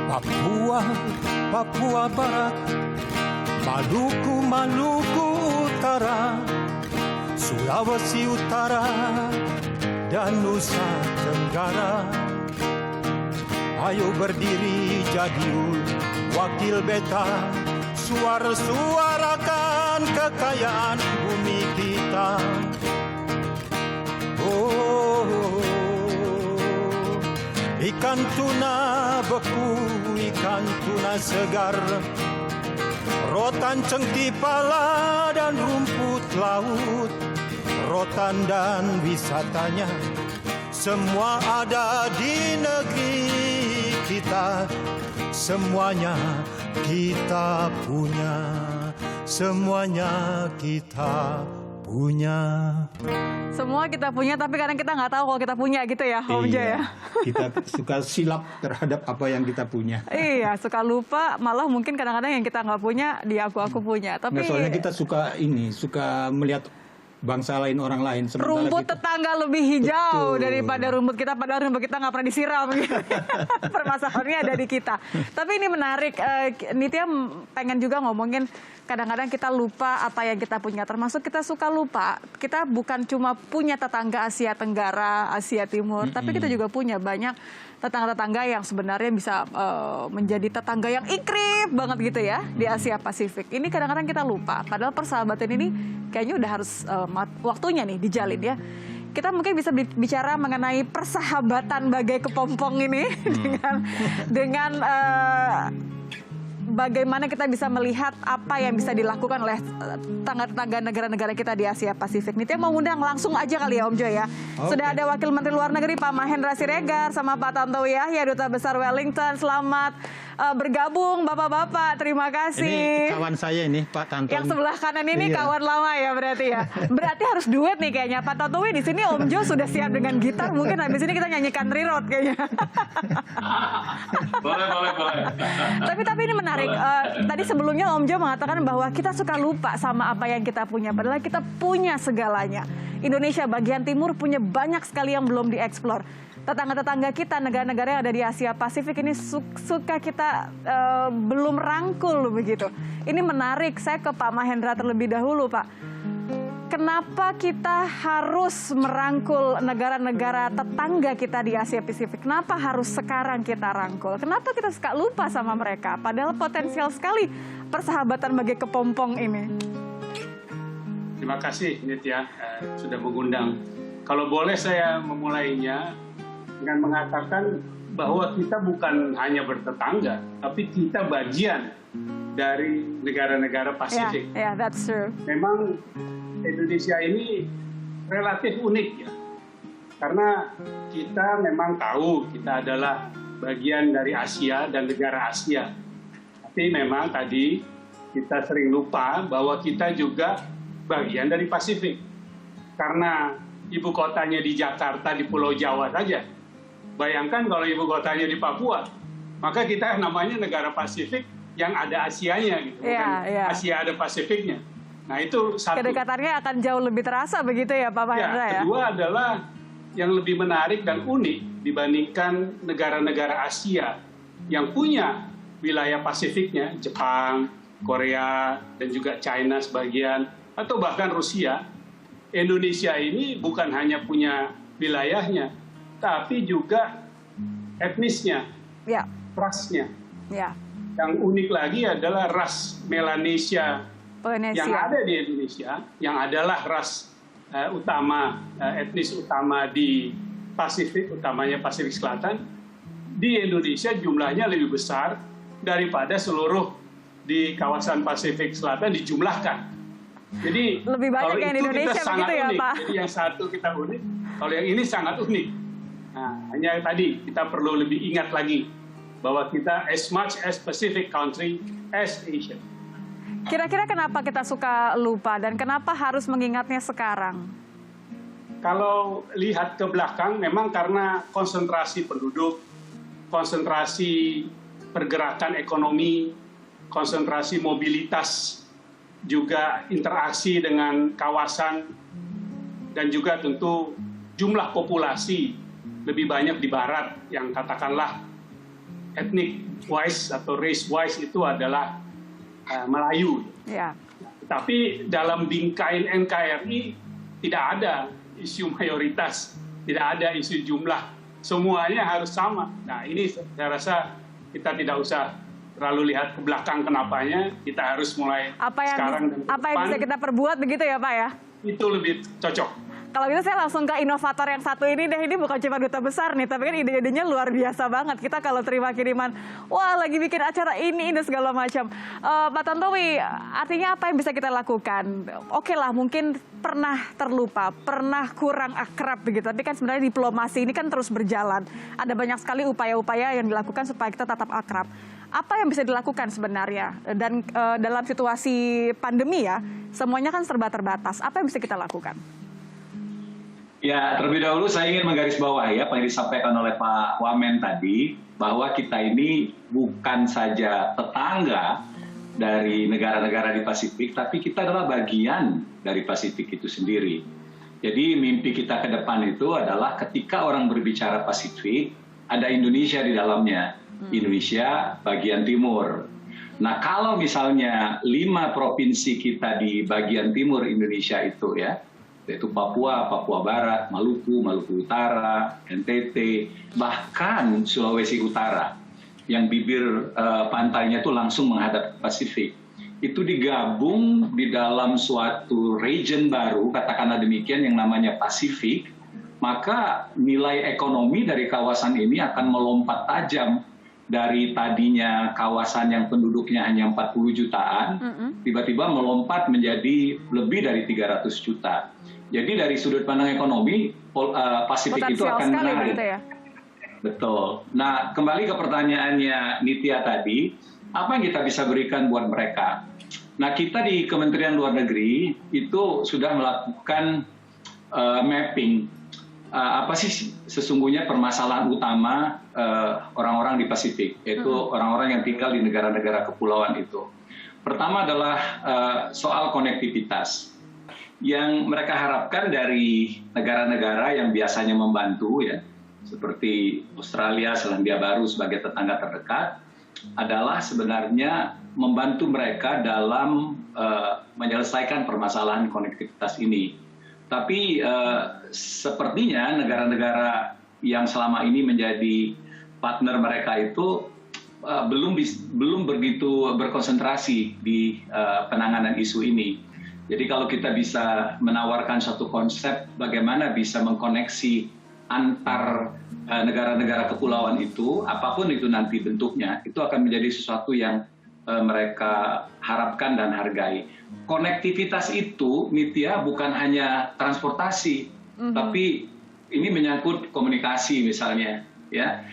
Papua, Papua Barat, Maluku, Maluku Utara, Sulawesi Utara, dan Nusa Tenggara. Ayo berdiri jadi wakil beta, suara-suarakan kekayaan bumi kita. Oh, ikan tuna beku, ikan tuna segar, rotan cengkih pala dan rumput laut, rotan dan wisatanya, semua ada di negeri kita. Semuanya kita punya, semuanya kita punya. Semua kita punya, tapi kadang kita nggak tahu kalau kita punya gitu ya, Om Jo ya. Kita suka silap terhadap apa yang kita punya. Iya, suka lupa, malah mungkin kadang-kadang yang kita nggak punya, aku punya. Tapi Nggak, soalnya kita suka melihat bangsa lain, orang lain. Rumput tetangga lebih hijau daripada rumput kita, padahal rumput kita nggak pernah disiram. Permasalahannya ada di kita. Tapi ini menarik, Nitya pengen juga ngomongin kadang-kadang kita lupa apa yang kita punya. Termasuk kita suka lupa, kita bukan cuma punya tetangga Asia Tenggara, Asia Timur, tapi kita juga punya banyak tetangga-tetangga yang sebenarnya bisa menjadi tetangga yang ikrip banget gitu ya di Asia Pasifik. Ini kadang-kadang kita lupa, padahal persahabatan ini kayaknya udah harus waktunya nih dijalin ya. Kita mungkin bisa bicara mengenai persahabatan bagai kepompong ini dengan bagaimana kita bisa melihat apa yang bisa dilakukan oleh tetangga-tetangga negara-negara kita di Asia Pasifik. Nitya mau undang langsung aja kali ya Om Jo ya. Okay. Sudah ada Wakil Menteri Luar Negeri Pak Mahendra Siregar sama Pak Tantowi Yahya, Duta Besar Wellington. Selamat bergabung Bapak-Bapak, terima kasih. Ini kawan saya ini Pak Tantowi. Yang sebelah kanan ini kawan lama ya berarti ya. Berarti harus duet nih kayaknya. Pak Tantowi di sini, Om Jo sudah siap dengan gitar. Mungkin habis ini kita nyanyikan Rirot kayaknya. Boleh. Tapi ini menarik. Tadi sebelumnya Om Jo mengatakan bahwa kita suka lupa sama apa yang kita punya. Padahal kita punya segalanya. Indonesia bagian timur punya banyak sekali yang belum dieksplor. Tetangga-tetangga kita, negara-negara yang ada di Asia Pasifik ini suka kita belum rangkul begitu. Ini menarik, saya ke Pak Mahendra terlebih dahulu Pak. Kenapa kita harus merangkul negara-negara tetangga kita di Asia Pasifik? Kenapa harus sekarang kita rangkul? Kenapa kita suka lupa sama mereka? Padahal potensial sekali persahabatan bagi kepompong ini. Terima kasih Nitya sudah mengundang. Kalau boleh saya memulainya dengan mengatakan bahwa kita bukan hanya bertetangga, tapi kita bagian dari negara-negara Pasifik. Yeah, that's true. Memang Indonesia ini relatif unik ya, karena kita memang tahu kita adalah bagian dari Asia dan negara Asia. Tapi memang tadi kita sering lupa bahwa kita juga bagian dari Pasifik. Karena ibu kotanya di Jakarta, di Pulau Jawa saja. Bayangkan kalau ibu kotanya di Papua, maka kita namanya negara Pasifik yang ada Asianya gitu. Asia ada Pasifiknya. Nah itu satu. Kedekatannya akan jauh lebih terasa begitu ya Pak Mahendra ya? Kedua adalah yang lebih menarik dan unik dibandingkan negara-negara Asia yang punya wilayah Pasifiknya, Jepang, Korea, dan juga China sebagian, atau bahkan Rusia. Indonesia ini bukan hanya punya wilayahnya, tapi juga etnisnya, rasnya. Yang unik lagi adalah ras Melanesia yang ada di Indonesia, yang adalah ras etnis utama di Pasifik, utamanya Pasifik Selatan. Di Indonesia jumlahnya lebih besar daripada seluruh di kawasan Pasifik Selatan dijumlahkan. Jadi lebih banyak kalau yang itu Indonesia kita sangat ya, unik. Pak. Jadi yang satu kita unik, kalau yang ini sangat unik. Nah, hanya tadi kita perlu lebih ingat lagi bahwa kita as much as Pacific country as Asia. Kira-kira kenapa kita suka lupa dan kenapa harus mengingatnya sekarang? Kalau lihat ke belakang, memang karena konsentrasi penduduk, konsentrasi pergerakan ekonomi, konsentrasi mobilitas, juga interaksi dengan kawasan, dan juga tentu jumlah populasi lebih banyak di barat yang katakanlah ethnic wise atau race wise itu adalah Melayu. Ya. Tapi dalam bingkai NKRI tidak ada isu mayoritas, tidak ada isu jumlah, semuanya harus sama. Nah ini saya rasa kita tidak usah terlalu lihat ke belakang kenapanya, kita harus mulai sekarang dan ke apa yang depan. bisa kita perbuat begitu ya Pak ya? Itu lebih cocok. Kalau gitu saya langsung ke inovator yang satu ini deh. Ini bukan cuma duta besar nih, tapi kan ide-idenya luar biasa banget. Kita kalau terima kiriman, wah lagi bikin acara ini segala macam. Pak Tantowi, artinya apa yang bisa kita lakukan? Oke lah, mungkin pernah terlupa, pernah kurang akrab begitu. Tapi kan sebenarnya diplomasi ini kan terus berjalan. Ada banyak sekali upaya-upaya yang dilakukan supaya kita tetap akrab. Apa yang bisa dilakukan sebenarnya? Dan dalam situasi pandemi ya, semuanya kan serba terbatas. Apa yang bisa kita lakukan? Ya, terlebih dahulu saya ingin menggarisbawahi apa yang disampaikan oleh Pak Wamen tadi, bahwa kita ini bukan saja tetangga dari negara-negara di Pasifik, tapi kita adalah bagian dari Pasifik itu sendiri. Jadi mimpi kita ke depan itu adalah ketika orang berbicara Pasifik, ada Indonesia di dalamnya. Indonesia bagian timur. Nah, kalau misalnya 5 provinsi kita di bagian timur Indonesia itu ya, yaitu Papua, Papua Barat, Maluku, Maluku Utara, NTT, bahkan Sulawesi Utara, yang bibir pantainya itu langsung menghadap Pasifik. Itu digabung di dalam suatu region baru, katakanlah demikian, yang namanya Pasifik, maka nilai ekonomi dari kawasan ini akan melompat tajam. Dari tadinya kawasan yang penduduknya hanya 40 jutaan, tiba-tiba melompat menjadi lebih dari 300 juta. Jadi dari sudut pandang ekonomi, Pasifik itu akan menarik. Ya? Betul. Nah, kembali ke pertanyaannya Nitya tadi, apa yang kita bisa berikan buat mereka? Nah, kita di Kementerian Luar Negeri itu sudah melakukan mapping. Apa sih sesungguhnya permasalahan utama orang-orang di Pasifik, yaitu orang-orang yang tinggal di negara-negara kepulauan itu. Pertama adalah soal konektivitas. Yang mereka harapkan dari negara-negara yang biasanya membantu, ya, seperti Australia, Selandia Baru sebagai tetangga terdekat, adalah sebenarnya membantu mereka dalam menyelesaikan permasalahan konektivitas ini. Tapi sepertinya negara-negara yang selama ini menjadi partner mereka itu belum begitu berkonsentrasi di penanganan isu ini. Jadi kalau kita bisa menawarkan satu konsep bagaimana bisa mengkoneksi antar negara-negara kepulauan itu, apapun itu nanti bentuknya, itu akan menjadi sesuatu yang mereka harapkan dan hargai. Konektivitas itu, Nitya, bukan hanya transportasi, tapi ini menyangkut komunikasi misalnya, ya.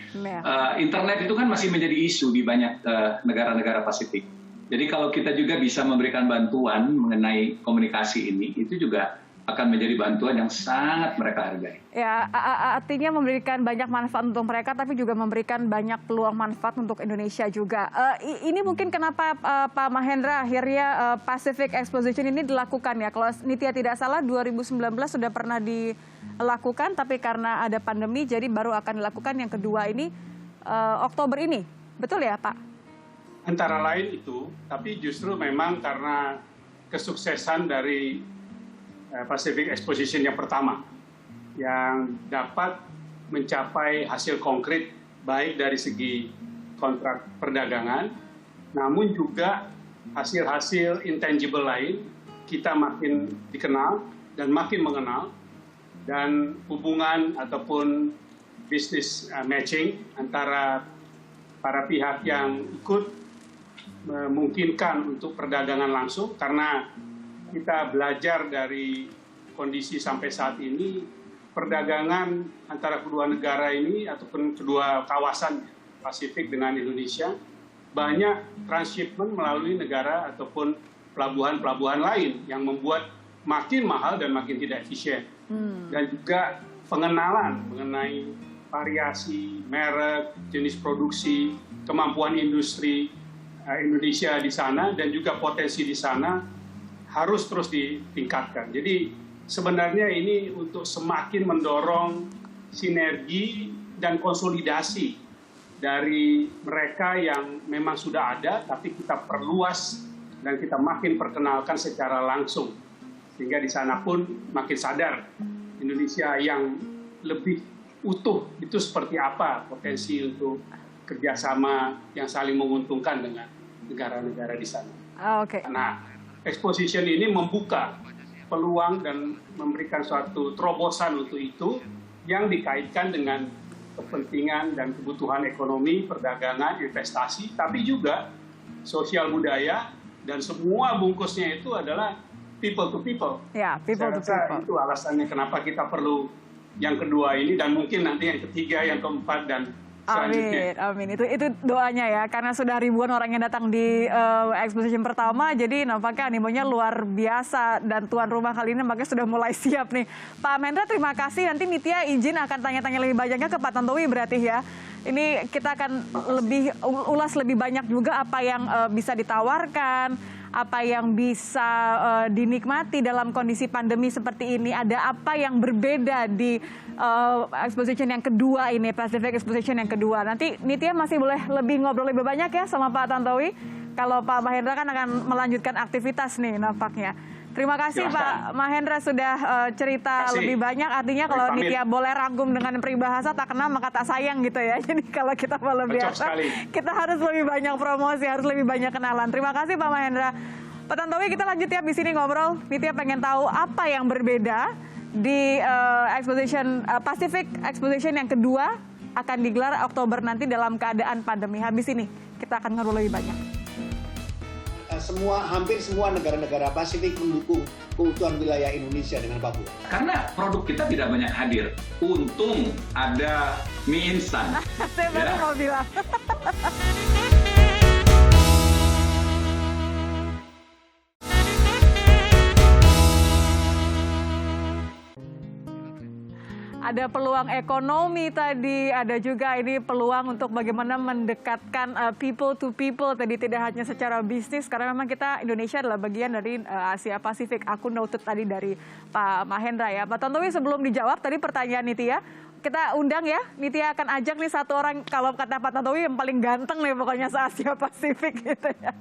Internet itu kan masih menjadi isu di banyak negara-negara Pasifik. Jadi kalau kita juga bisa memberikan bantuan mengenai komunikasi ini, itu juga akan menjadi bantuan yang sangat mereka hargai. Ya, artinya memberikan banyak manfaat untuk mereka, tapi juga memberikan banyak peluang manfaat untuk Indonesia juga. Ini mungkin kenapa Pak Mahendra akhirnya Pacific Exposition ini dilakukan ya. Kalau Nitya tidak salah 2019 sudah pernah dilakukan, tapi karena ada pandemi jadi baru akan dilakukan yang kedua ini Oktober ini. Betul ya Pak? Antara lain itu, tapi justru memang karena kesuksesan dari Pacific Exposition yang pertama, yang dapat mencapai hasil konkret baik dari segi kontrak perdagangan, namun juga hasil-hasil intangible lain, kita makin dikenal dan makin mengenal, dan hubungan ataupun business matching antara para pihak yang ikut memungkinkan untuk perdagangan langsung, karena kita belajar dari kondisi sampai saat ini, perdagangan antara kedua negara ini ataupun kedua kawasan Pasifik dengan Indonesia banyak transshipment melalui negara ataupun pelabuhan-pelabuhan lain yang membuat makin mahal dan makin tidak efisien. Dan juga pengenalan mengenai variasi, merek, jenis produksi, kemampuan industri Indonesia di sana dan juga potensi di sana harus terus ditingkatkan. Jadi sebenarnya ini untuk semakin mendorong sinergi dan konsolidasi dari mereka yang memang sudah ada, tapi kita perluas dan kita makin perkenalkan secara langsung. Sehingga di sana pun makin sadar Indonesia yang lebih utuh itu seperti apa potensi untuk kerjasama yang saling menguntungkan dengan negara-negara di sana. Oke. Nah, exposition ini membuka peluang dan memberikan suatu terobosan untuk itu yang dikaitkan dengan kepentingan dan kebutuhan ekonomi, perdagangan, investasi, tapi juga sosial budaya, dan semua bungkusnya itu adalah people to people. Ya, people to Saya rasa people. itu alasannya kenapa kita perlu yang kedua ini, dan mungkin nanti yang ketiga, yang keempat, dan selanjutnya. Amin. Itu doanya ya, karena sudah ribuan orang yang datang di exposition pertama, jadi nampaknya animonya luar biasa dan tuan rumah kali ini makanya sudah mulai siap nih. Pak Mahendra, terima kasih. Nanti Nitya izin akan tanya-tanya lebih banyaknya ke Pak Tantowi berarti ya. Ini kita akan ulas lebih banyak juga apa yang bisa ditawarkan, apa yang bisa dinikmati dalam kondisi pandemi seperti ini. Ada apa yang berbeda di exposition yang kedua ini, Pacific Exposition yang kedua. Nanti Nitya masih boleh ngobrol lebih banyak ya sama Pak Tantowi. Kalau Pak Mahendra kan akan melanjutkan aktivitas nih nampaknya. Terima kasih Pak Mahendra sudah cerita lebih banyak. Artinya kalau Nitya boleh rangkum dengan peribahasa tak kenal maka tak sayang gitu ya. Jadi kalau kita mau lebih biasa, kita harus lebih banyak promosi, harus lebih banyak kenalan. Terima kasih Pak Mahendra. Pak Tantowi, kita lanjut ya di sini ngobrol. Nitya pengen tahu apa yang berbeda di exposition Pacific Exposition yang kedua akan digelar Oktober nanti dalam keadaan pandemi. Habis ini kita akan ngobrol lebih banyak. Hampir semua negara-negara Pasifik mendukung keutuhan wilayah Indonesia dengan Papua. Karena produk kita tidak banyak hadir. Untung ada mie instan. Saya baru mau bilang. Ada peluang ekonomi tadi, ada juga ini peluang untuk bagaimana mendekatkan people to people tadi, tidak hanya secara bisnis, karena memang kita Indonesia adalah bagian dari Asia Pasifik. Aku noted tadi dari Pak Mahendra ya. Pak Tantowi, sebelum dijawab tadi pertanyaan Nitya, kita undang ya, Nitya akan ajak nih satu orang, kalau kata Pak Tantowi yang paling ganteng nih pokoknya se-Asia Pasifik gitu ya.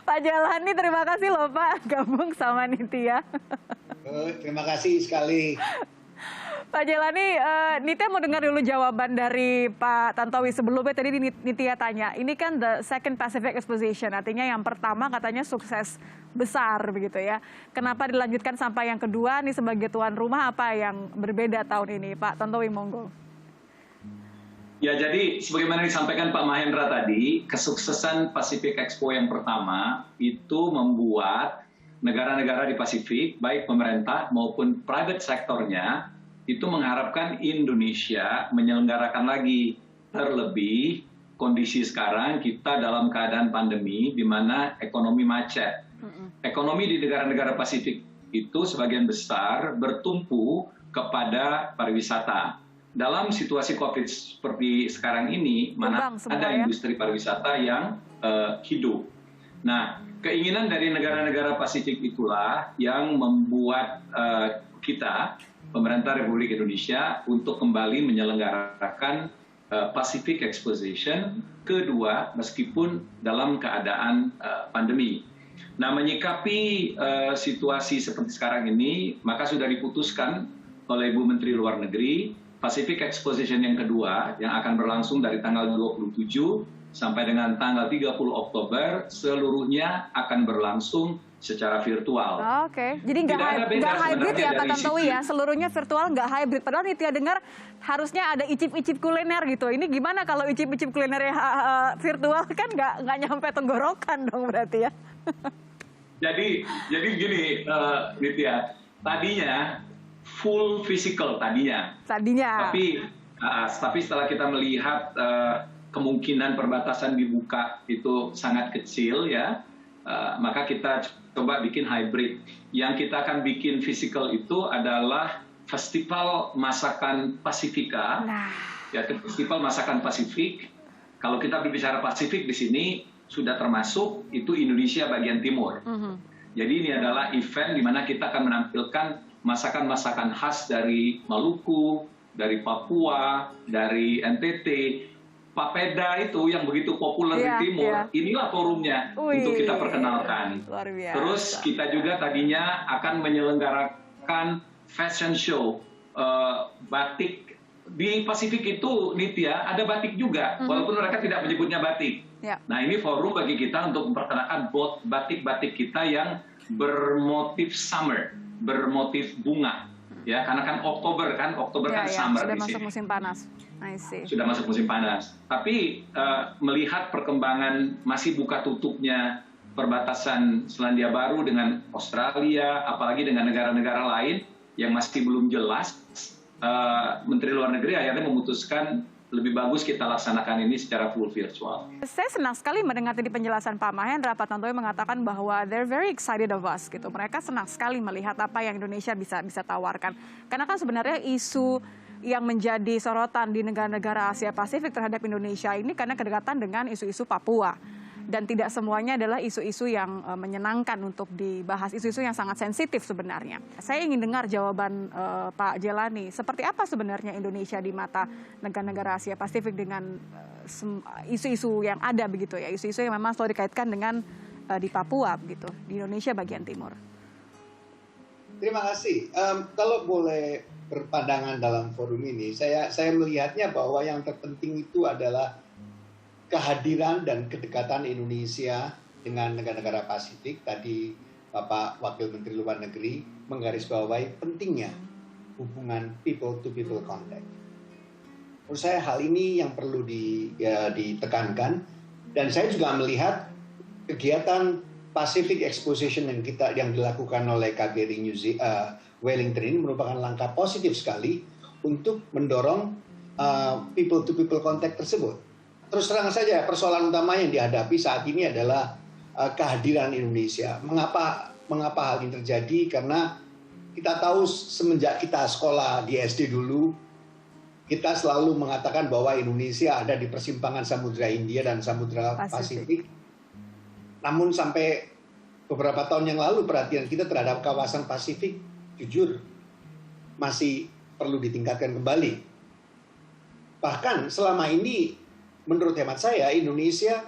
Pak Jailani, terima kasih loh Pak gabung sama Nitya. Terima kasih sekali. Pak Jailani, Nitya mau dengar dulu jawaban dari Pak Tantowi. Sebelumnya tadi Nitya tanya, ini kan the second Pacific Exposition, artinya yang pertama katanya sukses besar begitu ya. Kenapa dilanjutkan sampai yang kedua? Ini sebagai tuan rumah apa yang berbeda tahun ini? Pak Tantowi, monggo. Ya, jadi sebagaimana disampaikan Pak Mahendra tadi, kesuksesan Pacific Expo yang pertama itu membuat negara-negara di Pasifik, baik pemerintah maupun private sektornya, itu mengharapkan Indonesia menyelenggarakan lagi. Terlebih kondisi sekarang kita dalam keadaan pandemi di mana ekonomi macet. Ekonomi di negara-negara Pasifik itu sebagian besar bertumpu kepada pariwisata. Dalam situasi COVID seperti sekarang ini, mana ada industri pariwisata yang hidup. Nah, keinginan dari negara-negara Pasifik itulah yang membuat kita, pemerintah Republik Indonesia, untuk kembali menyelenggarakan Pacific Exposition kedua meskipun dalam keadaan pandemi. Nah, menyikapi situasi seperti sekarang ini, maka sudah diputuskan oleh Ibu Menteri Luar Negeri, Pacific Exposition yang kedua yang akan berlangsung dari tanggal 27 sampai dengan tanggal 30 Oktober, seluruhnya akan berlangsung secara virtual. Oke, jadi nggak hybrid ya Pak Tantowi ya, seluruhnya virtual, nggak hybrid. Padahal Nitya dengar harusnya ada icip-icip kuliner gitu. Ini gimana kalau icip-icip kulinernya virtual, kan nggak nyampe tenggorokan dong berarti ya? Jadi gini, Nitya, tadinya full physical tadinya. Tapi setelah kita melihat kemungkinan perbatasan dibuka itu sangat kecil ya, maka kita coba bikin hybrid. Yang kita akan bikin physical itu adalah Festival Masakan Pasifika. Ya, Festival Masakan Pasifik. Kalau kita berbicara Pasifik di sini sudah termasuk itu Indonesia bagian timur. Jadi ini adalah event di mana kita akan menampilkan masakan-masakan khas dari Maluku, dari Papua, dari NTT, Papeda itu yang begitu populer Iya, di Timur, iya. inilah forumnya Wih, untuk kita perkenalkan. luar biasa. Terus kita juga tadinya akan menyelenggarakan fashion show batik di Pasifik itu, Nitya, ada batik juga, walaupun mereka tidak menyebutnya batik. Ya. Nah, ini forum bagi kita untuk memperkenalkan batik-batik kita yang bermotif summer, bermotif bunga. Ya, karena kan Oktober kan Ya, summer sudah di masuk sini. musim panas. I see. Sudah masuk musim panas. Tapi melihat perkembangan masih buka tutupnya perbatasan Selandia Baru dengan Australia, apalagi dengan negara-negara lain yang masih belum jelas, Menteri Luar Negeri akhirnya memutuskan lebih bagus kita laksanakan ini secara full virtual. Saya senang sekali mendengar tadi penjelasan Pak Mahendra. Pak Tantowi mengatakan bahwa they're very excited of us gitu. Mereka senang sekali melihat apa yang Indonesia bisa tawarkan. Karena kan sebenarnya isu yang menjadi sorotan di negara-negara Asia Pasifik terhadap Indonesia ini karena kedekatan dengan isu-isu Papua. Dan tidak semuanya adalah isu-isu yang menyenangkan untuk dibahas, isu-isu yang sangat sensitif sebenarnya. Saya ingin dengar jawaban Pak Jelani, seperti apa sebenarnya Indonesia di mata negara-negara Asia Pasifik dengan isu-isu yang ada begitu ya, isu-isu yang memang selalu dikaitkan dengan di Papua begitu, di Indonesia bagian timur. Terima kasih. Kalau boleh berpandangan dalam forum ini, saya melihatnya bahwa yang terpenting itu adalah kehadiran dan kedekatan Indonesia dengan negara-negara Pasifik. Tadi Bapak Wakil Menteri Luar Negeri menggarisbawahi pentingnya hubungan people-to-people contact. Menurut saya hal ini yang perlu ditekankan, dan saya juga melihat kegiatan Pacific Exposition yang dilakukan oleh KBRI Wellington ini merupakan langkah positif sekali untuk mendorong people-to-people contact tersebut. Terus terang saja persoalan utama yang dihadapi saat ini adalah kehadiran Indonesia. Mengapa hal ini terjadi? Karena kita tahu semenjak kita sekolah di SD dulu, kita selalu mengatakan bahwa Indonesia ada di persimpangan Samudra Hindia dan Samudra Pasifik. Namun sampai beberapa tahun yang lalu perhatian kita terhadap kawasan Pasifik jujur masih perlu ditingkatkan kembali. Bahkan selama ini menurut hemat saya, Indonesia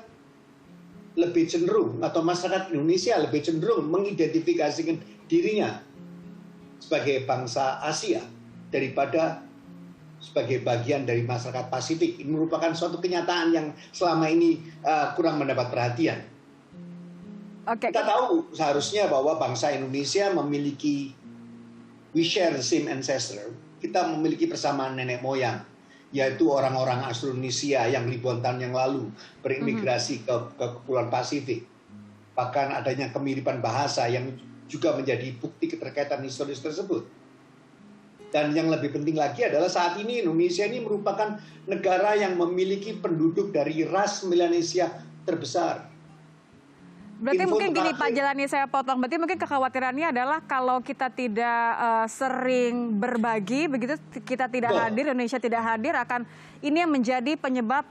lebih cenderung, atau masyarakat Indonesia lebih cenderung mengidentifikasikan dirinya sebagai bangsa Asia daripada sebagai bagian dari masyarakat Pasifik. Ini merupakan suatu kenyataan yang selama ini kurang mendapat perhatian. Kita tahu seharusnya bahwa bangsa Indonesia memiliki, we share the same ancestor, kita memiliki persamaan nenek moyang, yaitu orang-orang Austronesia yang ribuan tahun yang lalu berimigrasi ke Kepulauan Pasifik. Bahkan adanya kemiripan bahasa yang juga menjadi bukti keterkaitan historis tersebut. Dan yang lebih penting lagi adalah saat ini Indonesia ini merupakan negara yang memiliki penduduk dari ras Melanesia terbesar. Berarti mungkin gini Pak Jelani, saya potong. Berarti mungkin kekhawatirannya adalah kalau kita tidak sering berbagi, begitu kita tidak hadir, Indonesia tidak hadir, akan ini yang menjadi penyebab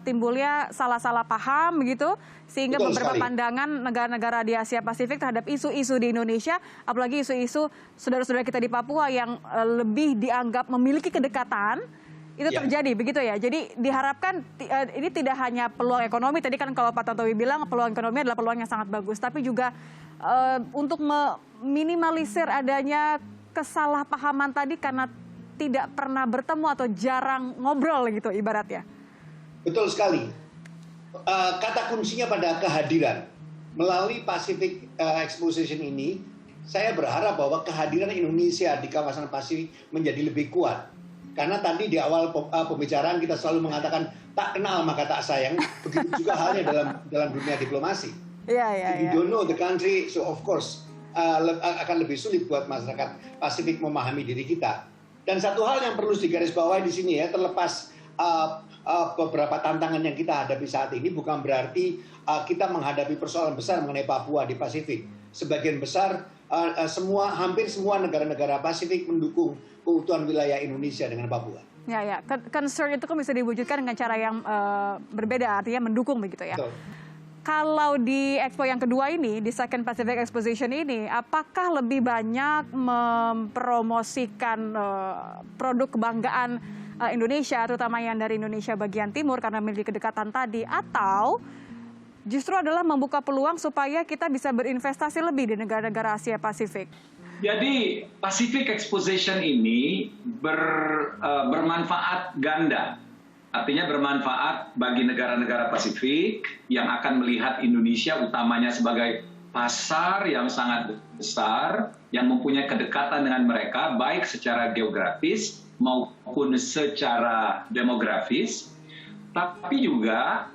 timbulnya salah-salah paham begitu, sehingga beberapa pandangan negara-negara di Asia Pasifik terhadap isu-isu di Indonesia, apalagi isu-isu saudara-saudara kita di Papua yang lebih dianggap memiliki kedekatan. Itu terjadi begitu ya. Jadi diharapkan ini tidak hanya peluang ekonomi. Tadi kan kalau Pak Tantowi bilang peluang ekonomi adalah peluang yang sangat bagus, tapi juga untuk meminimalisir adanya kesalahpahaman tadi karena tidak pernah bertemu atau jarang ngobrol gitu ibaratnya. Betul sekali. Kata kuncinya pada kehadiran. Melalui Pacific Exposition ini, saya berharap bahwa kehadiran Indonesia di kawasan Pasifik menjadi lebih kuat. Karena tadi di awal pembicaraan kita selalu mengatakan tak kenal maka tak sayang. Begitu juga halnya dalam dunia diplomasi. If you don't know the country, so of course akan lebih sulit buat masyarakat Pasifik memahami diri kita. Dan satu hal yang perlu digarisbawahi di sini ya, terlepas beberapa tantangan yang kita hadapi saat ini, bukan berarti kita menghadapi persoalan besar mengenai Papua di Pasifik. Sebagian besar hampir semua negara-negara Pasifik mendukung keutuhan wilayah Indonesia dengan Papua. Ya. Concern itu kan bisa diwujudkan dengan cara yang berbeda, artinya mendukung begitu ya. Betul. Kalau di Expo yang kedua ini, di Second Pacific Exposition ini, apakah lebih banyak mempromosikan produk kebanggaan Indonesia, terutama yang dari Indonesia bagian timur karena memiliki kedekatan tadi, atau justru adalah membuka peluang supaya kita bisa berinvestasi lebih di negara-negara Asia Pasifik? Jadi Pacific Exposition ini bermanfaat ganda. Artinya bermanfaat bagi negara-negara Pasifik yang akan melihat Indonesia utamanya sebagai pasar yang sangat besar, yang mempunyai kedekatan dengan mereka, baik secara geografis maupun secara demografis. Tapi juga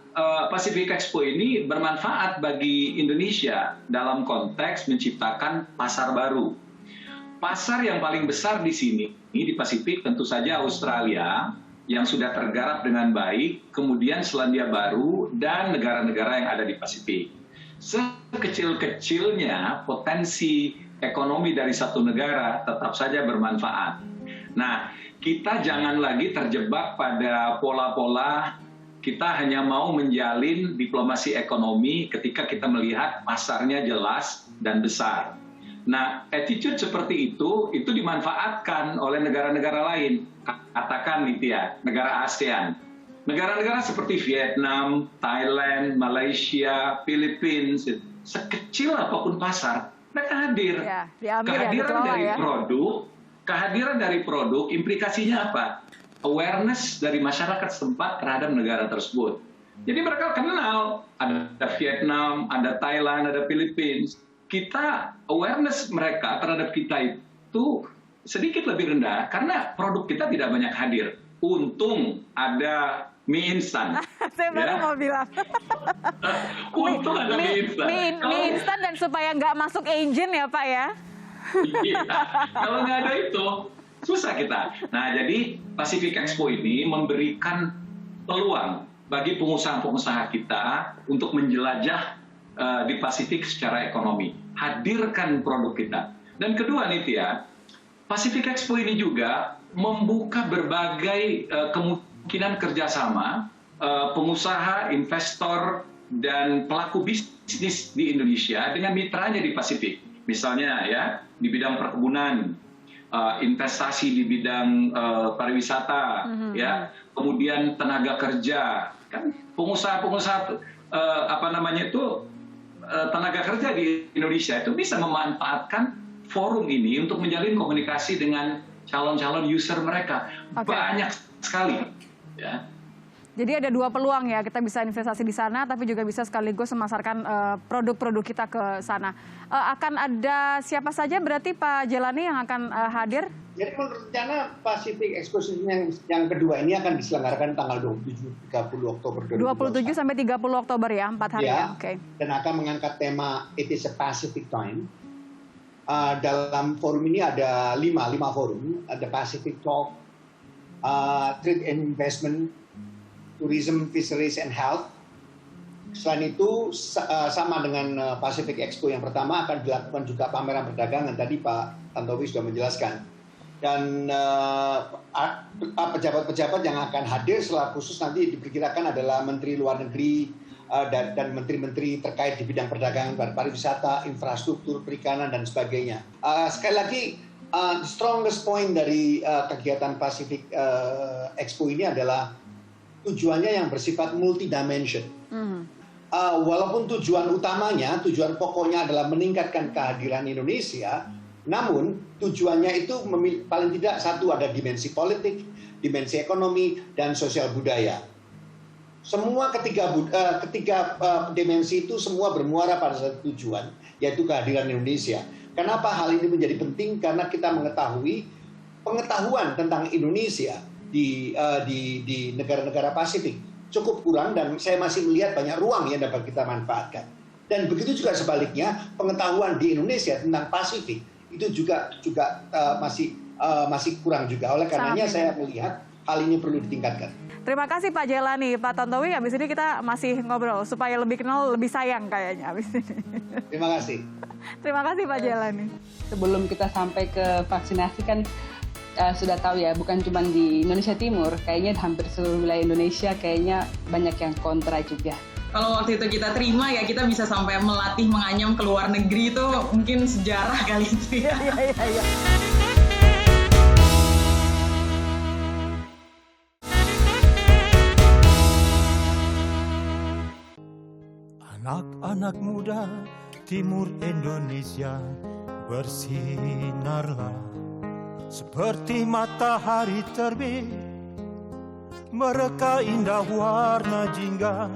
Pacific Expo ini bermanfaat bagi Indonesia dalam konteks menciptakan pasar baru. Pasar yang paling besar di sini, di Pasifik, tentu saja Australia, yang sudah tergarap dengan baik, kemudian Selandia Baru, dan negara-negara yang ada di Pasifik. Sekecil-kecilnya potensi ekonomi dari satu negara tetap saja bermanfaat. Nah, kita jangan lagi terjebak pada pola-pola kita hanya mau menjalin diplomasi ekonomi ketika kita melihat pasarnya jelas dan besar. Nah, attitude seperti itu dimanfaatkan oleh negara-negara lain. Katakan Nitya, negara ASEAN. Negara-negara seperti Vietnam, Thailand, Malaysia, Philippines, sekecil apapun pasar, mereka hadir. Ya, Kehadiran dari produk implikasinya apa? Awareness dari masyarakat setempat terhadap negara tersebut. Jadi mereka kenal, ada Vietnam, ada Thailand, ada Philippines. Kita, awareness mereka terhadap kita itu sedikit lebih rendah karena produk kita tidak banyak hadir. Untung ada mie instan. Saya baru mau bilang. Untung ada mie instan. Mie instan dan supaya nggak masuk engine ya Pak ya. Iya, kalau nggak ada itu, susah kita. Nah, jadi Pacific Expo ini memberikan peluang bagi pengusaha-pengusaha kita untuk menjelajah di Pasifik secara ekonomi. Hadirkan produk kita. Dan kedua Nitya, Pacific Expo ini juga membuka berbagai kemungkinan kerjasama pengusaha, investor, dan pelaku bisnis di Indonesia dengan mitranya di Pasifik. Misalnya ya, di bidang perkebunan, investasi di bidang pariwisata, ya, kemudian tenaga kerja, kan pengusaha-pengusaha tenaga kerja di Indonesia itu bisa memanfaatkan forum ini untuk menjalin komunikasi dengan calon-calon user mereka. Banyak sekali, ya. Jadi ada dua peluang ya, kita bisa investasi di sana, tapi juga bisa sekaligus memasarkan produk-produk kita ke sana. Akan ada siapa saja berarti Pak Jelani yang akan hadir? Jadi menurut rencana Pacific Exposition yang kedua ini akan diselenggarakan tanggal 27-30 Oktober 2021. 27 sampai 30 Oktober ya, 4 hari ya. Oke. Dan akan mengangkat tema It is a Pacific Time. Dalam forum ini ada 5 forum. Ada Pacific Talk, Trade and Investment, Tourism, Fisheries and Health. Selain itu sama dengan Pacific Expo yang pertama akan dilakukan juga pameran perdagangan. Tadi Pak Tantowi sudah menjelaskan. Dan pejabat-pejabat yang akan hadir secara khusus nanti diperkirakan adalah Menteri Luar Negeri dan menteri-menteri terkait di bidang perdagangan, pariwisata, infrastruktur, perikanan, dan sebagainya. Sekali lagi, the strongest point dari kegiatan Pacific Expo ini adalah tujuannya yang bersifat multidimension. Walaupun tujuan utamanya, tujuan pokoknya adalah meningkatkan kehadiran Indonesia, namun tujuannya itu paling tidak satu ada dimensi politik, dimensi ekonomi, dan sosial budaya. Semua ketiga dimensi itu semua bermuara pada satu tujuan, yaitu kehadiran Indonesia. Kenapa hal ini menjadi penting? Karena kita mengetahui pengetahuan tentang Indonesia di negara-negara Pasifik cukup kurang, dan saya masih melihat banyak ruang yang dapat kita manfaatkan. Dan begitu juga sebaliknya, pengetahuan di Indonesia tentang Pasifik itu juga masih kurang juga. Oleh karenanya saya melihat hal ini perlu ditingkatkan. Terima kasih Pak Jelani, Pak Tantowi. Habis ini kita masih ngobrol supaya lebih kenal, lebih sayang kayaknya habis ini. Terima kasih. Terima kasih Pak Jelani. Sebelum kita sampai ke vaksinasi kan sudah tahu ya, bukan cuma di Indonesia Timur, kayaknya hampir seluruh wilayah Indonesia kayaknya banyak yang kontra juga. Kalau waktu itu kita terima ya, kita bisa sampai melatih menganyam ke luar negeri, itu mungkin sejarah kali itu ya. Iya. anak-anak muda timur Indonesia, bersinarlah seperti matahari terbit, mereka indah warna jingga.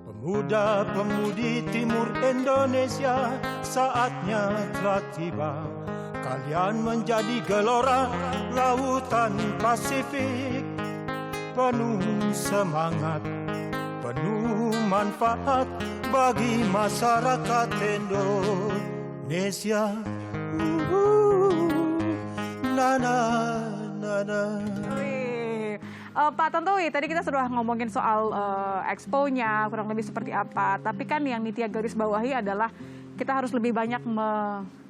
Pemuda-pemudi timur Indonesia, saatnya telah tiba. Kalian menjadi gelora lautan Pasifik, penuh semangat, penuh manfaat bagi masyarakat Indonesia. Nana, nana. Pak Tantowi, tadi kita sudah ngomongin soal expo-nya, kurang lebih seperti apa. Tapi kan yang Nitya garis bawahi adalah kita harus lebih banyak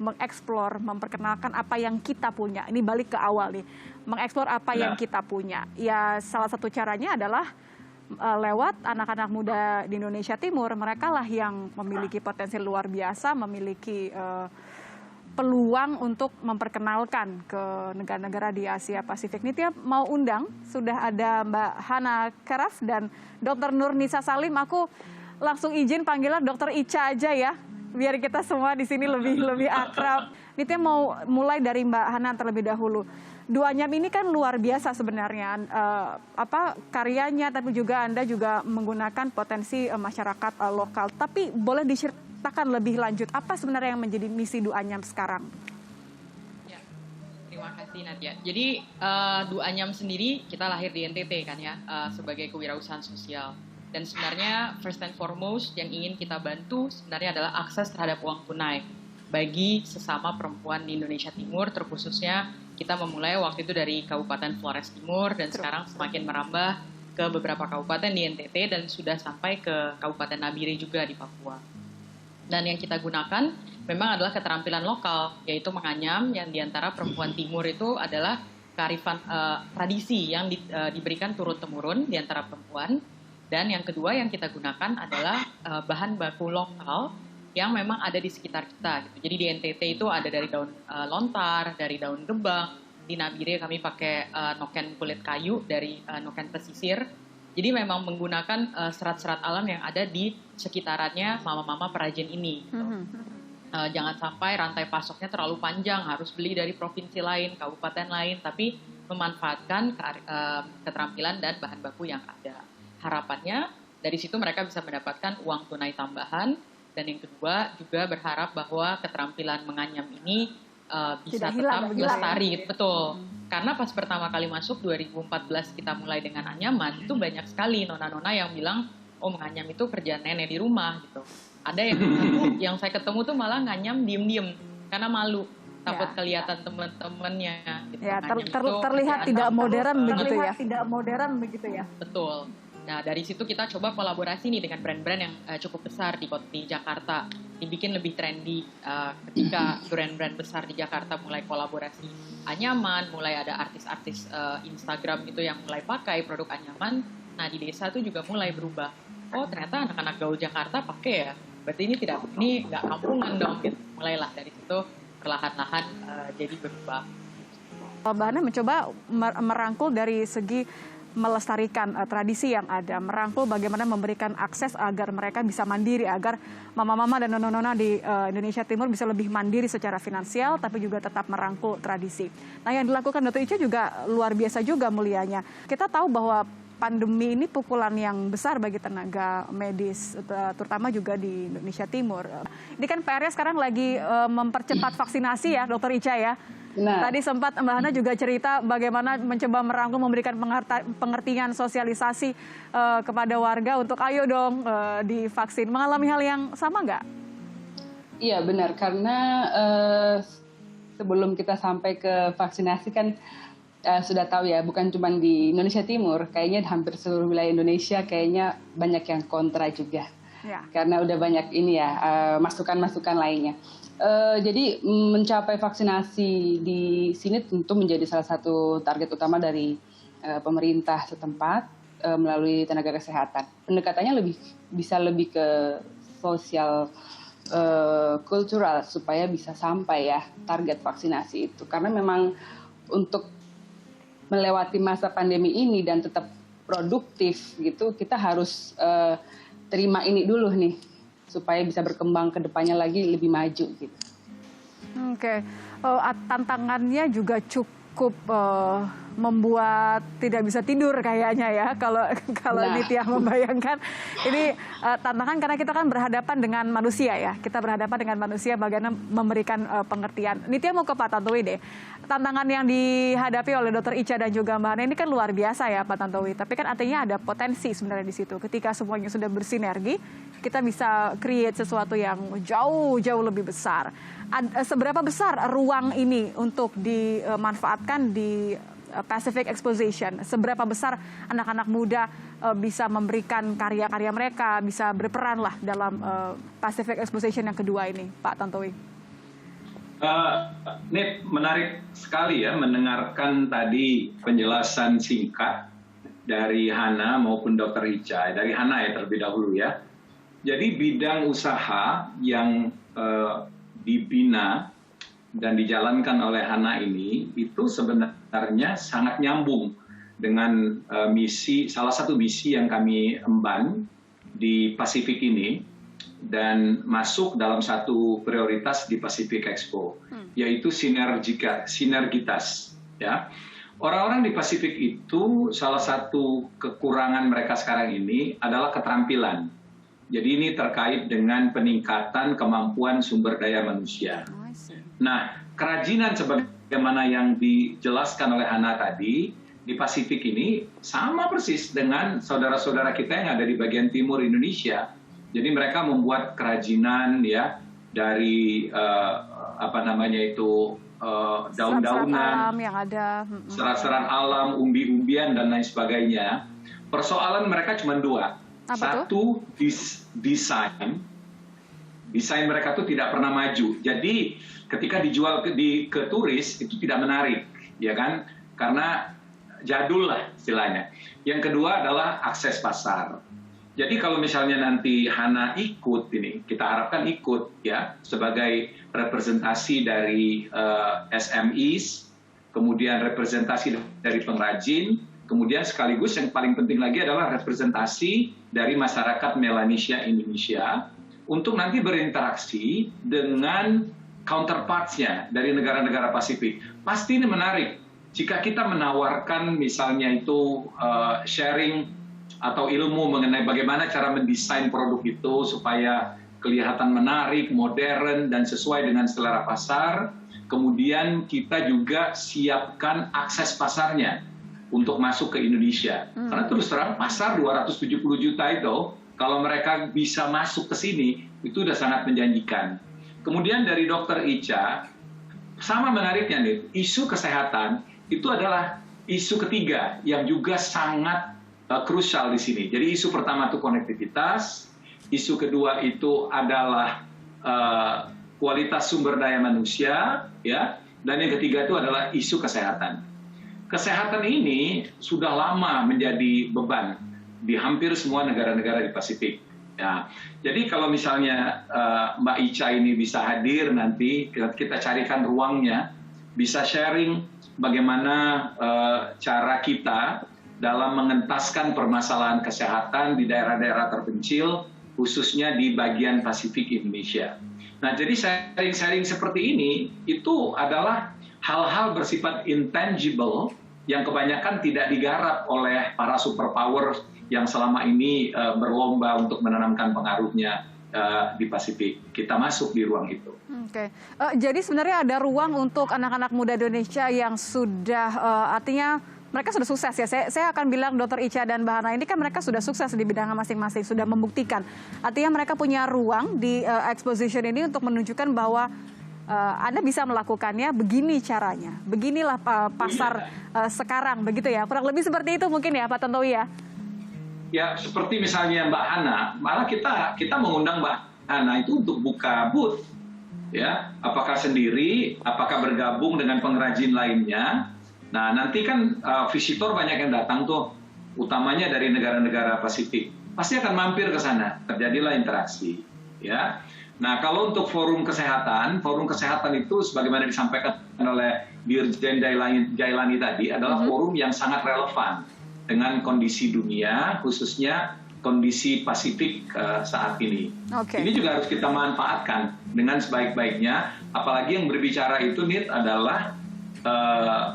mengeksplor, memperkenalkan apa yang kita punya. Ini balik ke awal nih, mengeksplor apa yang kita punya. Ya salah satu caranya adalah lewat anak-anak muda di Indonesia Timur. Mereka lah yang memiliki potensi luar biasa, memiliki peluang untuk memperkenalkan ke negara-negara di Asia Pasifik. Nitya mau undang, sudah ada Mbak Hana Keraf dan Dr. Nurnisa Salim. Aku langsung izin panggilan Dr. Ica aja ya, biar kita semua di sini lebih akrab. Nitya mau mulai dari Mbak Hana terlebih dahulu. Duanyam ini kan luar biasa sebenarnya, karyanya, tapi juga Anda juga menggunakan potensi masyarakat lokal. Tapi boleh diceritakan lebih lanjut, apa sebenarnya yang menjadi misi Duanyam sekarang? Ya, terima kasih Nadia. Jadi Duanyam sendiri kita lahir di NTT kan ya, sebagai kewirausahaan sosial. Dan sebenarnya first and foremost yang ingin kita bantu sebenarnya adalah akses terhadap uang tunai bagi sesama perempuan di Indonesia Timur, terkhususnya kita memulai waktu itu dari Kabupaten Flores Timur dan sekarang semakin merambah ke beberapa kabupaten di NTT dan sudah sampai ke Kabupaten Nabire juga di Papua. Dan yang kita gunakan memang adalah keterampilan lokal, yaitu menganyam, yang diantara perempuan Timur itu adalah kearifan tradisi yang diberikan turun-temurun diantara perempuan. Dan yang kedua yang kita gunakan adalah bahan baku lokal yang memang ada di sekitar kita. Gitu. Jadi di NTT itu ada dari daun lontar, dari daun gebang. Di Nabire kami pakai noken kulit kayu dari noken pesisir. Jadi memang menggunakan serat-serat alam yang ada di sekitarannya mama-mama perajin ini. Gitu. Jangan sampai rantai pasoknya terlalu panjang, harus beli dari provinsi lain, kabupaten lain, tapi memanfaatkan keterampilan dan bahan baku yang ada. Harapannya dari situ mereka bisa mendapatkan uang tunai tambahan. Dan yang kedua juga berharap bahwa keterampilan menganyam ini bisa tetap lestari, betul. Karena pas pertama kali masuk 2014 kita mulai dengan anyaman, itu banyak sekali nona-nona yang bilang, oh menganyam itu kerjaan nenek di rumah gitu. Ada yang saya ketemu tuh malah nganyam diem-diem karena malu, takut kelihatan teman-temannya. Gitu. Ya, terlihat tidak modern begitu ya. Tidak modern begitu ya. Betul. Nah, dari situ kita coba kolaborasi nih dengan brand-brand yang cukup besar di Jakarta. Dibikin lebih trendy ketika brand-brand besar di Jakarta mulai kolaborasi anyaman, mulai ada artis-artis Instagram gitu yang mulai pakai produk anyaman. Nah, di desa itu juga mulai berubah. Oh, ternyata anak-anak gaul Jakarta pakai ya. Berarti ini nggak kampungan dong gitu. Mulailah dari situ perlahan-lahan jadi berubah. Mbak Hana mencoba merangkul dari segi melestarikan tradisi yang ada, merangkul bagaimana memberikan akses agar mereka bisa mandiri, agar mama-mama dan nona-nona di Indonesia Timur bisa lebih mandiri secara finansial, tapi juga tetap merangkul tradisi. Nah, yang dilakukan Dr. Ica juga luar biasa juga mulianya. Kita tahu bahwa pandemi ini pukulan yang besar bagi tenaga medis, terutama juga di Indonesia Timur. Ini kan PR-nya sekarang lagi mempercepat vaksinasi ya, Dr. Ica ya. Nah, tadi sempat Mbak Hana juga cerita bagaimana mencoba merangkul, memberikan pengertian sosialisasi kepada warga untuk ayo dong divaksin. Mengalami hal yang sama nggak? Iya benar, karena sebelum kita sampai ke vaksinasi kan sudah tahu ya, bukan cuma di Indonesia Timur, kayaknya hampir seluruh wilayah Indonesia kayaknya banyak yang kontra juga. Ya. Karena udah banyak ini ya, masukan-masukan lainnya. Jadi mencapai vaksinasi di sini tentu menjadi salah satu target utama dari pemerintah setempat melalui tenaga kesehatan. Pendekatannya bisa lebih ke sosial kultural supaya bisa sampai ya target vaksinasi itu. Karena memang untuk melewati masa pandemi ini dan tetap produktif gitu, kita harus terima ini dulu nih supaya bisa berkembang ke depannya lagi lebih maju gitu. Oke. Tantangannya juga cukup membuat tidak bisa tidur kayaknya ya kalau Nitya membayangkan ini tantangan karena kita kan berhadapan dengan manusia ya, kita berhadapan dengan manusia bagaimana memberikan pengertian. Nitya mau ke Pak Tantowi deh. Tantangan yang dihadapi oleh Dr. Icha dan juga Mbak Hana ini kan luar biasa ya Pak Tantowi, tapi kan artinya ada potensi sebenarnya di situ. Ketika semuanya sudah bersinergi, kita bisa create sesuatu yang jauh lebih besar. Seberapa besar ruang ini untuk dimanfaatkan di Pacific Exposition? Seberapa besar anak-anak muda bisa memberikan karya-karya mereka, bisa berperan lah dalam Pacific Exposition yang kedua ini, Pak Tantowi? Nit, menarik sekali ya mendengarkan tadi penjelasan singkat dari Hana maupun Dr. Icha. Dari Hana ya terlebih dahulu ya. Jadi bidang usaha yang dibina dan dijalankan oleh Hana ini itu sebenarnya sangat nyambung dengan salah satu misi yang kami emban di Pasifik ini dan masuk dalam satu prioritas di Pacific Expo, yaitu sinergitas. Ya, orang-orang di Pasifik itu salah satu kekurangan mereka sekarang ini adalah keterampilan. Jadi ini terkait dengan peningkatan kemampuan sumber daya manusia. Nah, kerajinan sebagaimana yang dijelaskan oleh Hana tadi, di Pasifik ini sama persis dengan saudara-saudara kita yang ada di bagian timur Indonesia. Jadi mereka membuat kerajinan ya dari daun-daunan, serat-serat alam, umbi-umbian dan lain sebagainya. Persoalan mereka cuma dua. Satu, desain mereka tuh tidak pernah maju. Jadi ketika dijual ke turis itu tidak menarik, ya kan? Karena jadul lah istilahnya. Yang kedua adalah akses pasar. Jadi kalau misalnya nanti Hana ikut ini, kita harapkan ikut ya sebagai representasi dari SMEs, kemudian representasi dari pengrajin, kemudian sekaligus yang paling penting lagi adalah representasi dari masyarakat Melanesia Indonesia untuk nanti berinteraksi dengan counterparts-nya dari negara-negara Pasifik. Pasti ini menarik jika kita menawarkan misalnya itu sharing atau ilmu mengenai bagaimana cara mendesain produk itu supaya kelihatan menarik, modern, dan sesuai dengan selera pasar. Kemudian kita juga siapkan akses pasarnya untuk masuk ke Indonesia. Karena terus terang pasar 270 juta itu, kalau mereka bisa masuk ke sini, itu sudah sangat menjanjikan. Kemudian dari Dr. Icha, sama menariknya nih, isu kesehatan itu adalah isu ketiga yang juga sangat krusial di sini. Jadi isu pertama itu konektivitas, isu kedua itu adalah kualitas sumber daya manusia, ya, dan yang ketiga itu adalah isu kesehatan. Kesehatan ini sudah lama menjadi beban di hampir semua negara-negara di Pasifik. Ya, jadi kalau misalnya Mbak Icha ini bisa hadir nanti, kita carikan ruangnya, bisa sharing bagaimana cara kita dalam mengentaskan permasalahan kesehatan di daerah-daerah terpencil, khususnya di bagian Pasifik Indonesia. Nah, jadi sharing-sharing seperti ini, itu adalah hal-hal bersifat intangible yang kebanyakan tidak digarap oleh para superpower yang selama ini berlomba untuk menanamkan pengaruhnya di Pasifik. Kita masuk di ruang itu. Oke. Jadi sebenarnya ada ruang untuk anak-anak muda Indonesia yang sudah, artinya mereka sudah sukses ya. Saya akan bilang Dr. Icha dan Mbak Hana ini kan mereka sudah sukses di bidangnya masing-masing, sudah membuktikan. Artinya mereka punya ruang di exposition ini untuk menunjukkan bahwa Anda bisa melakukannya, begini caranya. Beginilah pasar sekarang, begitu ya. Kurang lebih seperti itu mungkin ya Pak Tantowi ya. Ya, seperti misalnya Mbak Hana, malah kita mengundang Mbak Hana itu untuk buka booth. Ya, apakah sendiri, apakah bergabung dengan pengrajin lainnya. Nah, nanti kan visitor banyak yang datang tuh, utamanya dari negara-negara Pasifik. Pasti akan mampir ke sana, terjadilah interaksi. Ya. Nah, kalau untuk forum kesehatan itu sebagaimana disampaikan oleh Dirjen Jailani tadi adalah forum yang sangat relevan dengan kondisi dunia, khususnya kondisi Pasifik saat ini. Ini juga harus kita manfaatkan dengan sebaik-baiknya, apalagi yang berbicara itu Nit adalah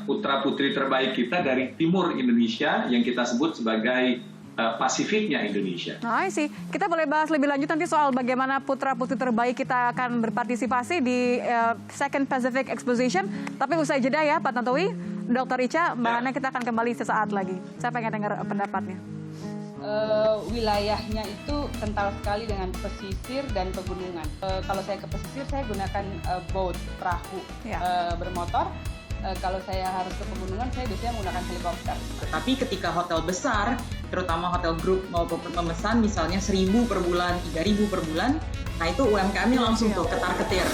putra-putri terbaik kita dari timur Indonesia yang kita sebut sebagai Pasifiknya Indonesia. I see. Kita boleh bahas lebih lanjut nanti soal bagaimana putra-putri terbaik kita akan berpartisipasi di Second Pacific Exposition. Tapi usai jeda ya Pak Tantowi, Dr. Ica, Mbak Hana, kita akan kembali sesaat lagi. Saya pengen dengar pendapatnya. Wilayahnya itu kental sekali dengan pesisir dan pegunungan. Kalau saya ke pesisir, saya gunakan boat, perahu, bermotor. Kalau saya harus ke pegunungan, saya biasanya menggunakan helikopter. Tetapi ketika hotel besar, terutama hotel grup maupun pemesan, misalnya 1.000 per bulan, 3.000 per bulan, nah itu UMKM-nya langsung tuh ketar-ketir.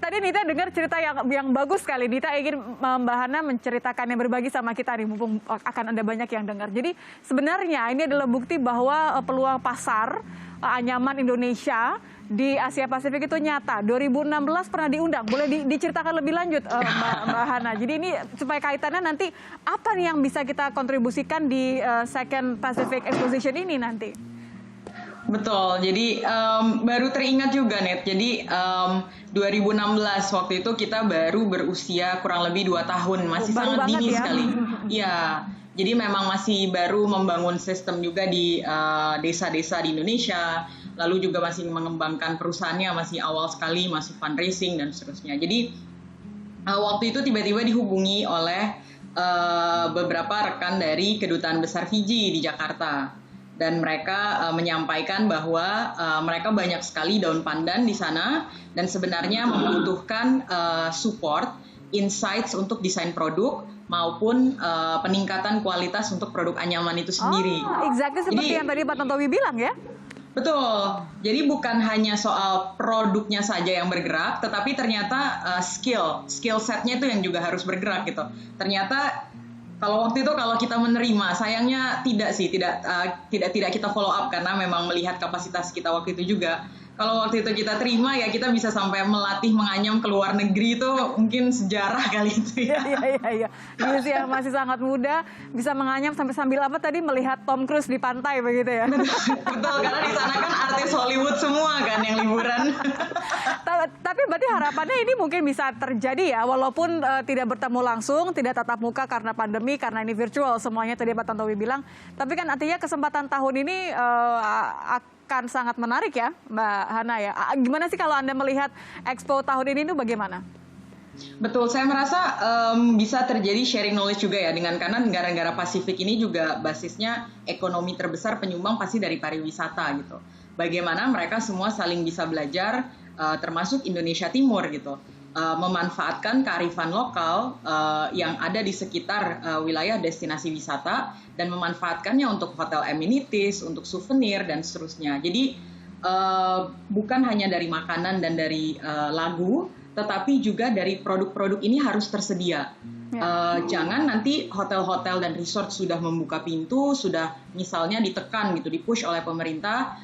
Tadi Nita dengar cerita yang bagus sekali. Nita ingin Mbak Hana menceritakan yang berbagi sama kita nih, mumpung akan ada banyak yang dengar. Jadi sebenarnya ini adalah bukti bahwa peluang pasar anyaman Indonesia di Asia Pasifik itu nyata. 2016 pernah diundang. Boleh diceritakan lebih lanjut Mbak Hana. Jadi ini supaya kaitannya nanti apa nih yang bisa kita kontribusikan di Second Pacific Exposition ini nanti? Betul, jadi baru teringat juga Net, jadi 2016 waktu itu kita baru berusia kurang lebih 2 tahun, masih sangat dini sekali. Iya, jadi memang masih baru membangun sistem juga di desa-desa di Indonesia, lalu juga masih mengembangkan perusahaannya, masih awal sekali, masih fundraising dan seterusnya. Jadi waktu itu tiba-tiba dihubungi oleh beberapa rekan dari Kedutaan Besar Fiji di Jakarta. Dan mereka menyampaikan bahwa mereka banyak sekali daun pandan di sana dan sebenarnya membutuhkan support, insights untuk desain produk maupun peningkatan kualitas untuk produk anyaman itu sendiri. Exactly seperti yang tadi Pak Tantowi bilang ya? Betul. Jadi bukan hanya soal produknya saja yang bergerak, tetapi ternyata skill setnya itu yang juga harus bergerak gitu. Ternyata kalau waktu itu kalau kita menerima, sayangnya tidak kita follow up karena memang melihat kapasitas kita waktu itu juga. Kalau waktu itu kita terima ya kita bisa sampai melatih menganyam ke luar negeri itu mungkin sejarah kali itu ya. Iya. Di usia masih sangat muda bisa menganyam sambil apa tadi melihat Tom Cruise di pantai begitu ya. Betul, karena di sana kan artis Hollywood semua kan yang liburan. Tapi berarti harapannya ini mungkin bisa terjadi ya, walaupun tidak bertemu langsung, tidak tatap muka karena pandemi, karena ini virtual semuanya tadi Pak Tantowi bilang. Tapi kan artinya kesempatan tahun ini akan sangat menarik ya Mbak Hana ya. Gimana sih kalau Anda melihat Expo tahun ini itu bagaimana? Betul, saya merasa bisa terjadi sharing knowledge juga ya, dengan karena negara-negara Pasifik ini juga basisnya ekonomi terbesar penyumbang pasti dari pariwisata gitu. Bagaimana mereka semua saling bisa belajar, termasuk Indonesia Timur gitu, memanfaatkan kearifan lokal yang ada di sekitar wilayah destinasi wisata dan memanfaatkannya untuk hotel amenities, untuk souvenir dan seterusnya. Jadi bukan hanya dari makanan dan dari lagu, tetapi juga dari produk-produk ini harus tersedia. Jangan nanti hotel-hotel dan resort sudah membuka pintu, sudah misalnya ditekan gitu, dipush oleh pemerintah,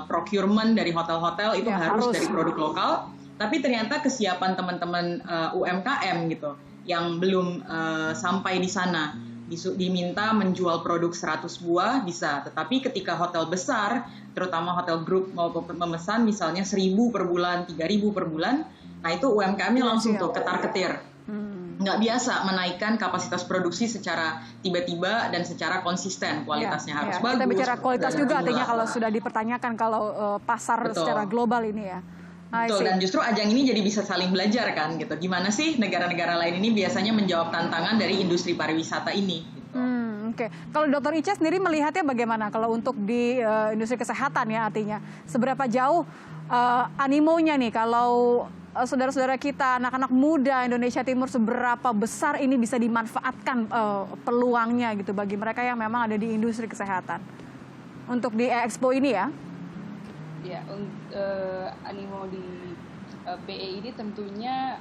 procurement dari hotel-hotel itu harus dari produk lokal, tapi ternyata kesiapan teman-teman UMKM gitu yang belum sampai di sana, diminta menjual produk 100 buah bisa, tetapi ketika hotel besar, terutama hotel grup maupun pemesan misalnya 1.000 per bulan, 3.000 per bulan, nah itu UMKM-nya langsung tuh ketar-ketir. Nggak biasa menaikkan kapasitas produksi secara tiba-tiba dan secara konsisten, kualitasnya harus bagus. Kita bicara kualitas juga artinya kalau sudah dipertanyakan kalau pasar secara global ini ya. Betul, dan justru ajang ini jadi bisa saling belajar kan gitu. Gimana sih negara-negara lain ini biasanya menjawab tantangan dari industri pariwisata ini. Gitu. Oke. Kalau Dr. Ica sendiri melihatnya bagaimana kalau untuk di industri kesehatan ya artinya? Seberapa jauh animonya nih kalau saudara-saudara kita, anak-anak muda Indonesia Timur, seberapa besar ini bisa dimanfaatkan peluangnya gitu bagi mereka yang memang ada di industri kesehatan untuk di Expo ini ya? Ya, animo di PE ini tentunya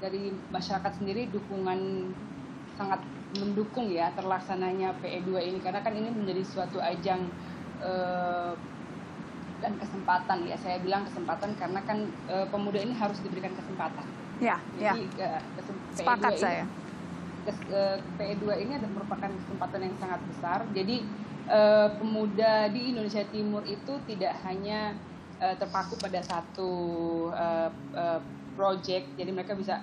dari masyarakat sendiri dukungan sangat mendukung ya terlaksananya PE2 ini, karena kan ini menjadi suatu ajang dan kesempatan ya. Saya bilang kesempatan karena kan pemuda ini harus diberikan kesempatan. Ya, jadi sepakat saya. PE2 ini merupakan kesempatan yang sangat besar. Jadi pemuda di Indonesia Timur itu tidak hanya terpaku pada satu project, jadi mereka bisa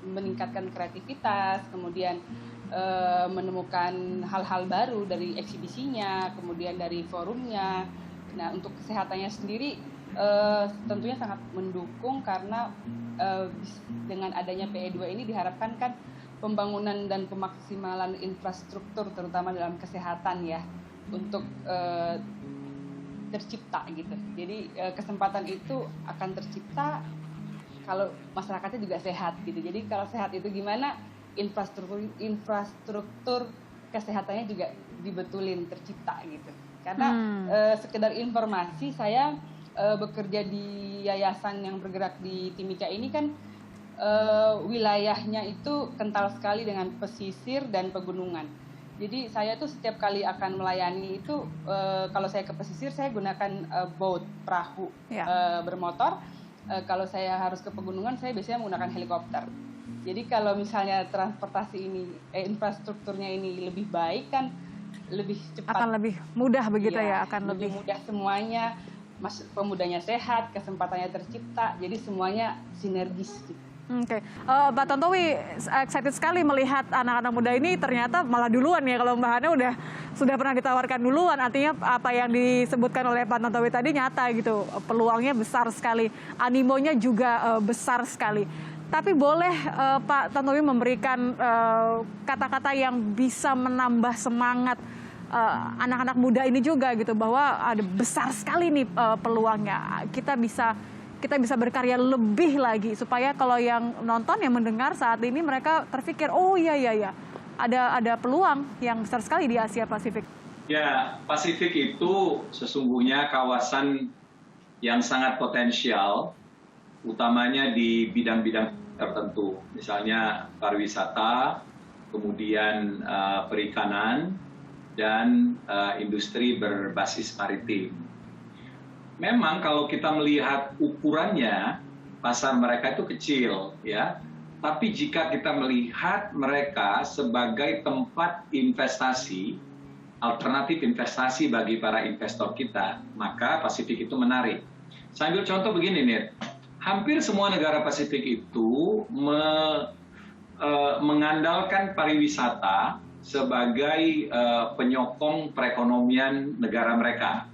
meningkatkan kreativitas, kemudian menemukan hal-hal baru dari eksibisinya, kemudian dari forumnya. Nah, untuk kesehatannya sendiri tentunya sangat mendukung karena dengan adanya PE2 ini diharapkan kan pembangunan dan pemaksimalan infrastruktur terutama dalam kesehatan ya untuk tercipta gitu. Jadi kesempatan itu akan tercipta kalau masyarakatnya juga sehat gitu. Jadi kalau sehat itu gimana, infrastruktur kesehatannya juga dibetulin, tercipta gitu. Karena sekedar informasi, saya bekerja di yayasan yang bergerak di Timika ini kan wilayahnya itu kental sekali dengan pesisir dan pegunungan. Jadi saya tuh setiap kali akan melayani itu kalau saya ke pesisir saya gunakan boat, perahu bermotor. Kalau saya harus ke pegunungan saya biasanya menggunakan helikopter. Jadi kalau misalnya transportasi ini infrastrukturnya ini lebih baik kan lebih cepat, akan lebih mudah begitu ya, akan lebih mudah semuanya. Pemudanya sehat, kesempatannya tercipta, jadi semuanya sinergis. Oke, Pak Tontowi excited sekali melihat anak-anak muda ini ternyata malah duluan ya. Kalau Mbak Hana sudah pernah ditawarkan duluan, artinya apa yang disebutkan oleh Pak Tontowi tadi nyata gitu, peluangnya besar sekali, animonya juga besar sekali. Tapi boleh Pak Tontowi memberikan kata-kata yang bisa menambah semangat anak-anak muda ini juga gitu, bahwa ada besar sekali nih peluangnya, kita bisa berkarya lebih lagi supaya kalau yang nonton, yang mendengar saat ini mereka terpikir oh iya ada peluang yang besar sekali di Asia Pasifik. Ya, Pasifik itu sesungguhnya kawasan yang sangat potensial, utamanya di bidang-bidang tertentu, misalnya pariwisata, kemudian perikanan, dan industri berbasis maritim. Memang kalau kita melihat ukurannya, pasar mereka itu kecil, ya. Tapi jika kita melihat mereka sebagai tempat investasi, alternatif investasi bagi para investor kita, maka Pasifik itu menarik. Saya ambil contoh begini nih, hampir semua negara Pasifik itu mengandalkan pariwisata sebagai penyokong perekonomian negara mereka.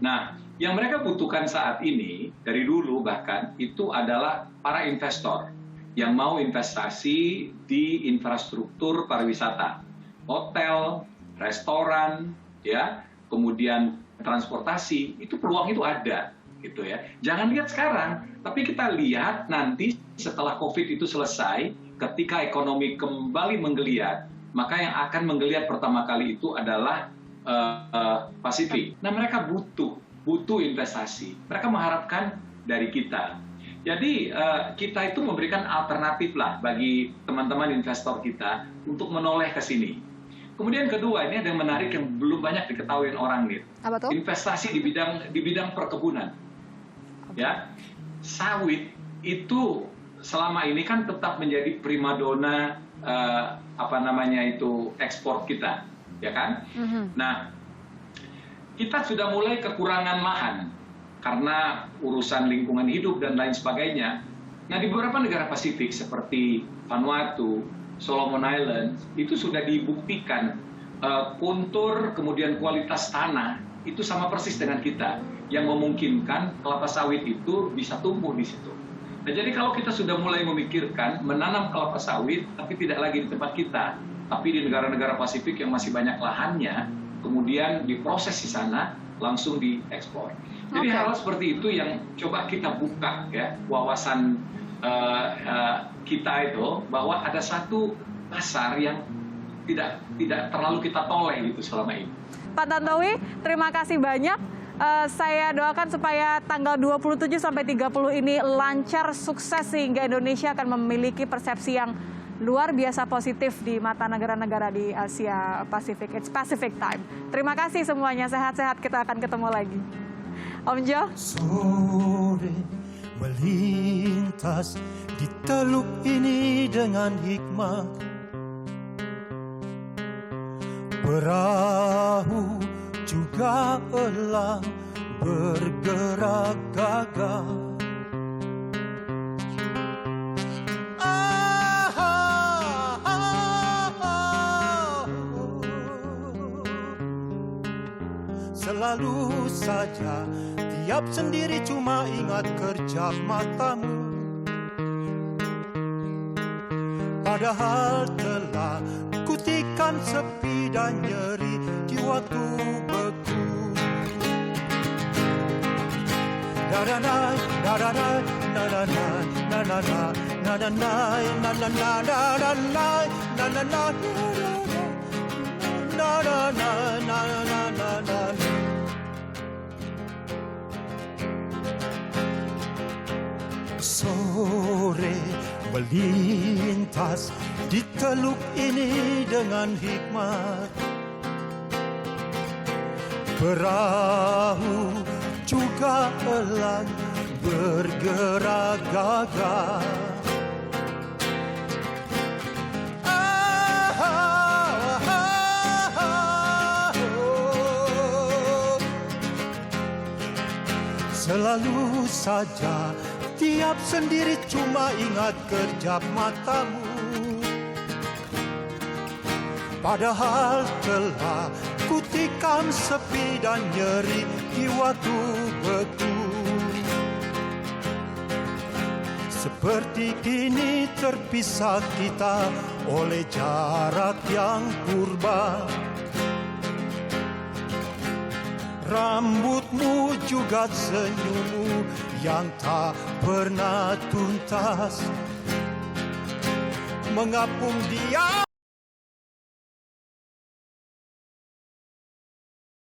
Nah, yang mereka butuhkan saat ini, dari dulu bahkan, itu adalah para investor yang mau investasi di infrastruktur pariwisata, hotel, restoran, ya, kemudian transportasi, itu peluang itu ada, gitu ya. Jangan lihat sekarang, tapi kita lihat nanti setelah COVID itu selesai, ketika ekonomi kembali menggeliat, maka yang akan menggeliat pertama kali itu adalah Pasifik. Nah, mereka butuh investasi. Mereka mengharapkan dari kita. Jadi kita itu memberikan alternatif lah bagi teman-teman investor kita untuk menoleh ke sini. Kemudian kedua, ini ada yang menarik yang belum banyak diketahui orang nih. Apa tuh? Investasi di bidang perkebunan. Ya, sawit itu selama ini kan tetap menjadi primadona ekspor kita, ya kan? Nah, kita sudah mulai kekurangan lahan karena urusan lingkungan hidup dan lain sebagainya. Nah, di beberapa negara Pasifik seperti Vanuatu, Solomon Islands, itu sudah dibuktikan kontur kemudian kualitas tanah itu sama persis dengan kita, yang memungkinkan kelapa sawit itu bisa tumbuh di situ. Nah, jadi kalau kita sudah mulai memikirkan menanam kelapa sawit, tapi tidak lagi di tempat kita, tapi di negara-negara Pasifik yang masih banyak lahannya, kemudian diproses di sana, langsung diekspor. Jadi hal seperti itu yang coba kita buka ya, wawasan kita itu, bahwa ada satu pasar yang tidak terlalu kita toleh gitu selama ini. Pak Tontowi, terima kasih banyak. Saya doakan supaya tanggal 27 sampai 30 ini lancar, sukses, sehingga Indonesia akan memiliki persepsi yang luar biasa positif di mata negara-negara di Asia Pasifik. It's Pacific time. Terima kasih semuanya, sehat-sehat, kita akan ketemu lagi. Om Jo. Sore melintas di teluk ini dengan hikmat, perahu juga elang bergerak gagah. Selalu saja, tiap sendiri cuma ingat kerja matamu. Padahal telah kutikan sepi dan nyeri di waktu beku. Da-da-da, da-da-da, da-da-da, da-da-da, da-da-da, da-da-da, da-da-da, da-da-da, da-da-da. Sore melintas di teluk ini dengan hikmat, perahu juga elang bergerak gagah. Selalu saja, tiap sendiri cuma ingat kerja matamu. Padahal telah kutikam sepi dan nyeri di waktu beku. Seperti kini terpisah kita oleh jarak yang purba. Rambutmu juga senyummu yang tak pernah tuntas mengapung dia.